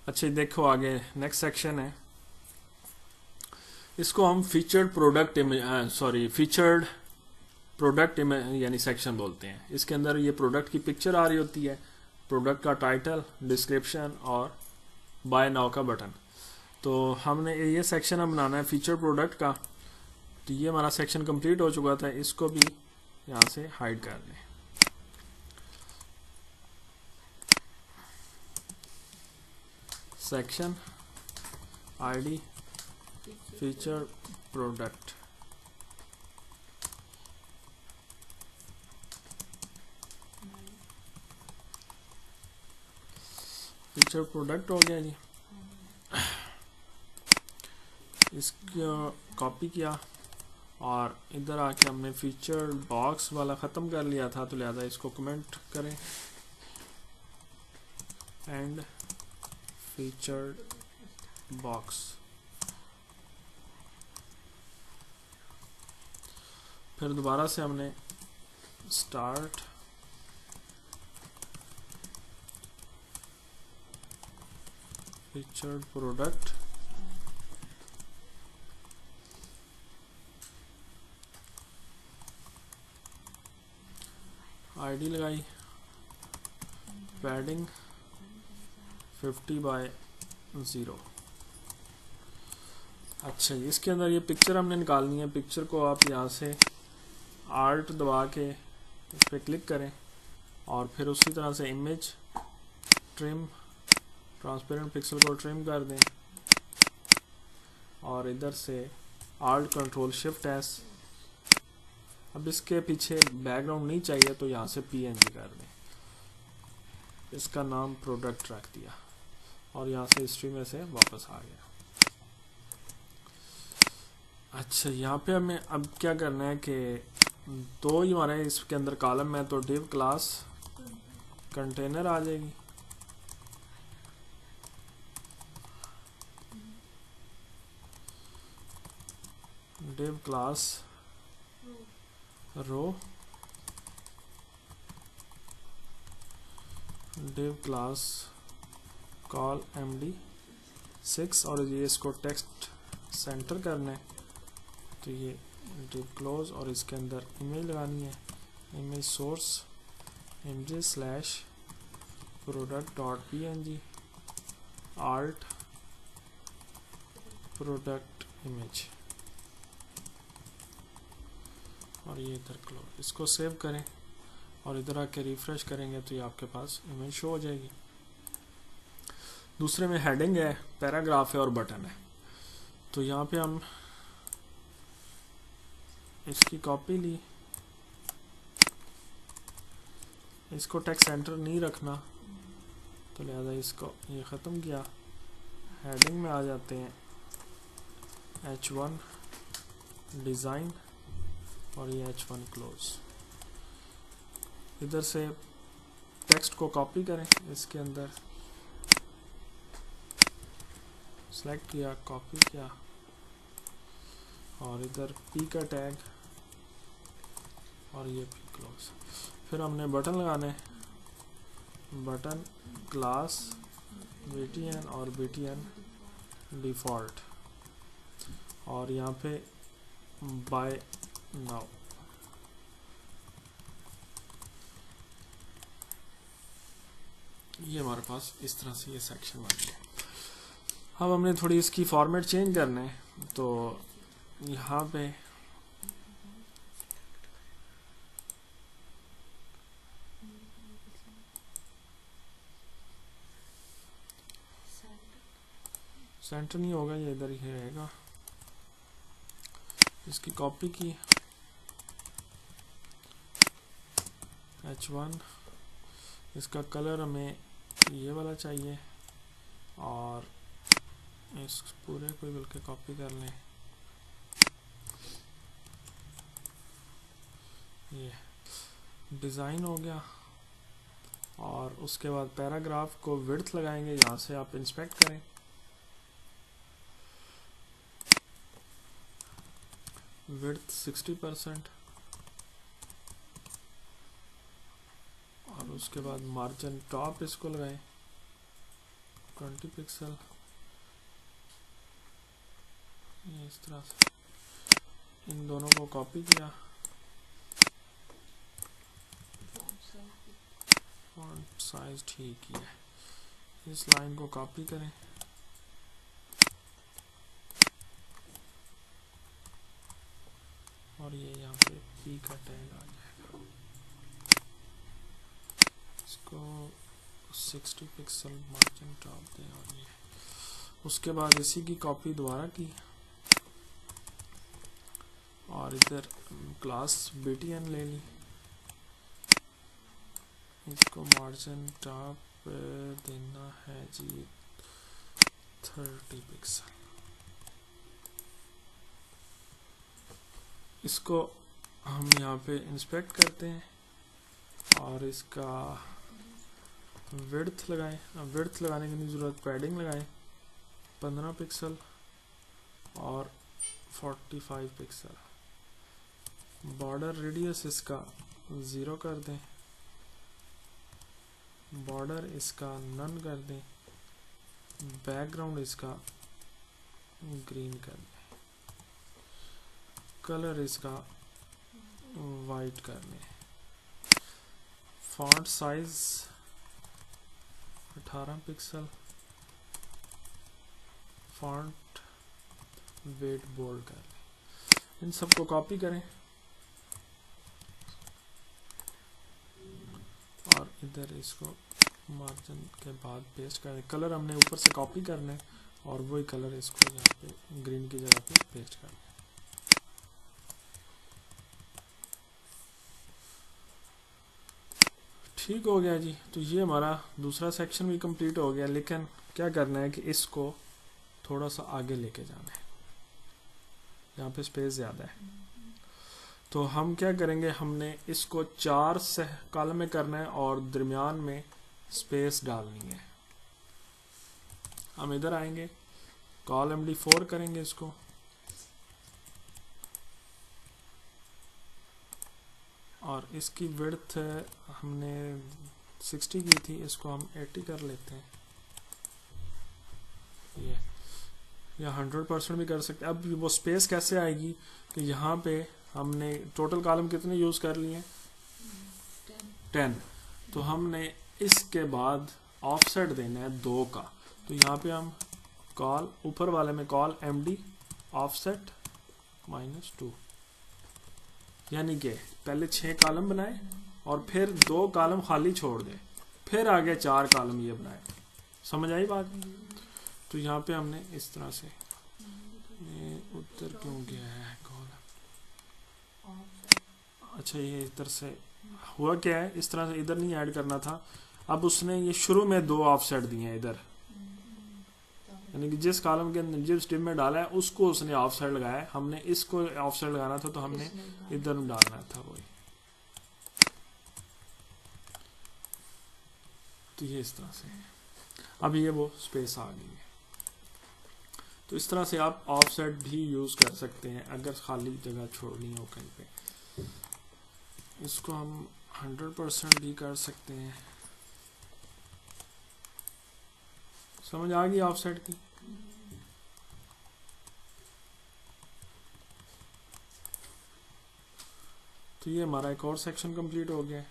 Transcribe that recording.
अच्छा देखो आगे नेक्स्ट सेक्शन है, इसको हम फीचर्ड प्रोडक्ट फीचर्ड प्रोडक्ट यानी सेक्शन बोलते हैं। इसके अंदर ये प्रोडक्ट की पिक्चर आ रही होती है, प्रोडक्ट का टाइटल, डिस्क्रिप्शन और बाय नाउ का बटन। तो हमने ये सेक्शन अब बनाना है फीचर प्रोडक्ट का। तो ये हमारा सेक्शन कंप्लीट हो चुका था, इसको भी यहाँ से हाइड कर दें। Section ID feature product, feature product हो गया जी। इसको कॉपी किया और इधर आके हमने फीचर बॉक्स वाला ख़त्म कर लिया था, तो लिहाजा इसको कमेंट करें एंड फीचर्ड बॉक्स। फिर दोबारा से हमने स्टार्ट फीचर्ड प्रोडक्ट, आईडी लगाई, पैडिंग 50/0। अच्छा इसके अंदर ये पिक्चर हमने निकालनी है। पिक्चर को आप यहाँ से आर्ट दबा के इस पर क्लिक करें और फिर उसी तरह से इमेज ट्रिम, ट्रांसपेरेंट पिक्सल को ट्रिम कर दें और इधर से आल्ट कंट्रोल शिफ्ट एस। अब इसके पीछे बैकग्राउंड नहीं चाहिए तो यहाँ से पीएनजी कर दें, इसका नाम प्रोडक्ट रख दिया और यहाँ से हिस्ट्री में से वापस आ गया। अच्छा यहाँ पे हमें अब क्या करना है कि दो ही हमारे इसके अंदर कॉलम है, तो डिव क्लास कंटेनर आ जाएगी, डिव क्लास रो, डिव क्लास कॉल md6 और ये इसको टेक्स्ट सेंटर करना है। तो ये डिव क्लोज और इसके अंदर इमेज लगानी है, image source img/product.png alt product image और ये इधर क्लोज। इसको सेव करें और इधर आके रिफ्रेश करेंगे तो ये आपके पास इमेज शो हो जाएगी। दूसरे में हेडिंग है, पैराग्राफ है और बटन है। तो यहाँ पे हम इसकी कॉपी ली, इसको टेक्स्ट सेंटर नहीं रखना तो लिहाजा इसको ये ख़त्म किया। हेडिंग में आ जाते हैं h1 डिज़ाइन और ये h1 क्लोज। इधर से टेक्स्ट को कॉपी करें, इसके अंदर सेलेक्ट किया, कॉपी किया और इधर p का टैग और ये p क्लोज। फिर हमने बटन लगाने, बटन क्लास btn और btn डिफ़ॉल्ट और यहाँ पे बाय नाउ। ये हमारे पास इस तरह से ये सेक्शन बन गया। अब हमने थोड़ी इसकी फॉर्मेट चेंज करना है, तो यहाँ पे सेंटर नहीं होगा, ये इधर ही रहेगा। इसकी कॉपी की h1, इसका कलर हमें ये वाला चाहिए और इस पूरे को बल्कि कॉपी कर लें। ये डिज़ाइन हो गया और उसके बाद पैराग्राफ को विड्थ लगाएंगे, यहाँ से आप इंस्पेक्ट करें। विड्थ 60% और उसके बाद मार्जिन टॉप इसको लगाएं 20 पिक्सल, ये इस तरह से इन दोनों को कॉपी किया, फॉन्ट साइज ठीक ही है, इस लाइन को कॉपी करें, और ये यहाँ पे पी का टैग आ जाएगा, इसको 60 पिक्सल मार्जिन टॉप दें, और ये उसके बाद इसी की कॉपी दोबारा की, और इधर क्लास BTN ले ली, इसको मार्जिन टॉप देना है जी 30 पिक्सल। इसको हम यहाँ पे इंस्पेक्ट करते हैं और इसका विड्थ लगाएं। विड्थ लगाने की नहीं ज़रूरत, पैडिंग लगाएं 15 पिक्सल और 45 पिक्सल। बॉर्डर रेडियस इसका 0 कर दें, बॉर्डर इसका नन कर दें, बैकग्राउंड इसका ग्रीन कर दें, कलर इसका वाइट कर लें, font size 18 pixel, font weight bold कर लें। इन सबको कॉपी करें और इधर इसको मार्जिन के बाद पेस्ट करें। कलर हमने ऊपर से कॉपी करना है और वही कलर इसको यहाँ पे ग्रीन की जगह पे पेस्ट कर दें। ठीक हो गया जी। तो ये हमारा दूसरा सेक्शन भी कंप्लीट हो गया, लेकिन क्या करना है कि इसको थोड़ा सा आगे लेके जाना है, यहाँ पे स्पेस ज़्यादा है। तो हम क्या करेंगे, हमने इसको 4 कॉलम में करना है और दरमियान में स्पेस डालनी है। हम इधर आएंगे, कॉल MD4 करेंगे इसको, और इसकी विड्थ हमने 60 की थी, इसको हम 80 कर लेते हैं। ये या 100% भी कर सकते हैं। अब वो स्पेस कैसे आएगी कि यहाँ पे हमने टोटल कॉलम कितने यूज़ कर लिए, 10। तो हमने इसके बाद ऑफसेट देना है 2 का। तो यहाँ पे हम कॉल ऊपर वाले में कॉल MD ऑफसेट -2, यानी कि पहले 6 कॉलम बनाए और फिर 2 कॉलम खाली छोड़ दे, फिर आगे 4 कॉलम ये बनाए। समझ आई बात? तो यहाँ पे हमने इस तरह से, ये उधर क्यों गया है कॉलम, अच्छा ये इधर से हुआ क्या है, इस तरह से इधर नहीं ऐड करना था। अब उसने ये शुरू में 2 ऑफसेट दिए हैं इधर, यानी कि जिस कॉलम के अंदर जिस टिप में डाला है उसको उसने ऑफसेट लगाया है। हमने इसको ऑफसेट लगाना था तो हमने इधर डालना था वही। तो ये इस तरह से अब ये वो स्पेस आ गई है। तो इस तरह से आप ऑफसेट भी यूज कर सकते हैं अगर खाली जगह छोड़नी हो कहीं पे। इसको हम 100% भी कर सकते हैं। समझ आ गई ऑफसेट की? तो ये हमारा एक और सेक्शन कंप्लीट हो गया है।